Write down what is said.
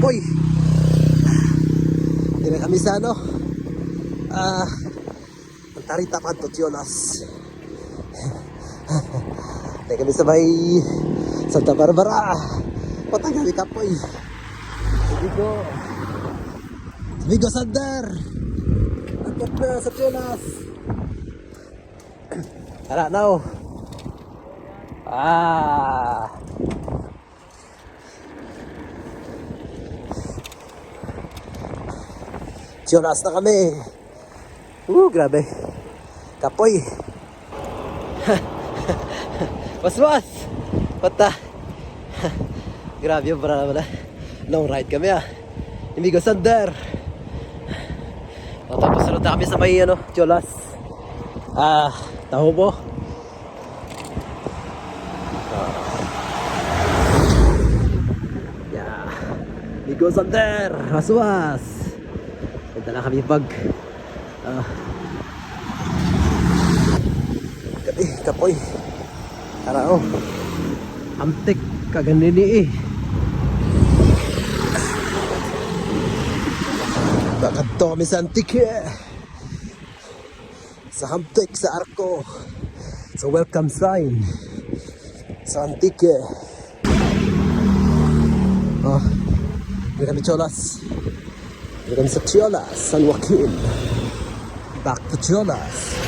Kapoy. Hindi na kami sa ano. Tarita Pantotiolas. Hindi kami sa may Santa Barbara. Patang kami Kapoy. Vigo Sander. Agad na sa Tiolas. Tara now. Tiolas na kami. Grabe. Kapoy. Was. Pata. Grabe yung para naman. Long ride kami Amigo Sander. Tapos sunod na kami sa may Tiolas. Taho mo. Amigo Sander. Was. Punta na kami pag Kapoy. Tara Amtek kaganini Bakit to kami sa Antique sa Amtek sa Arco sa welcome sign sa Antique. Hindi kami Tiolas. Hindi kami sa Tiolas, San Joaquin. Back to Tiolas.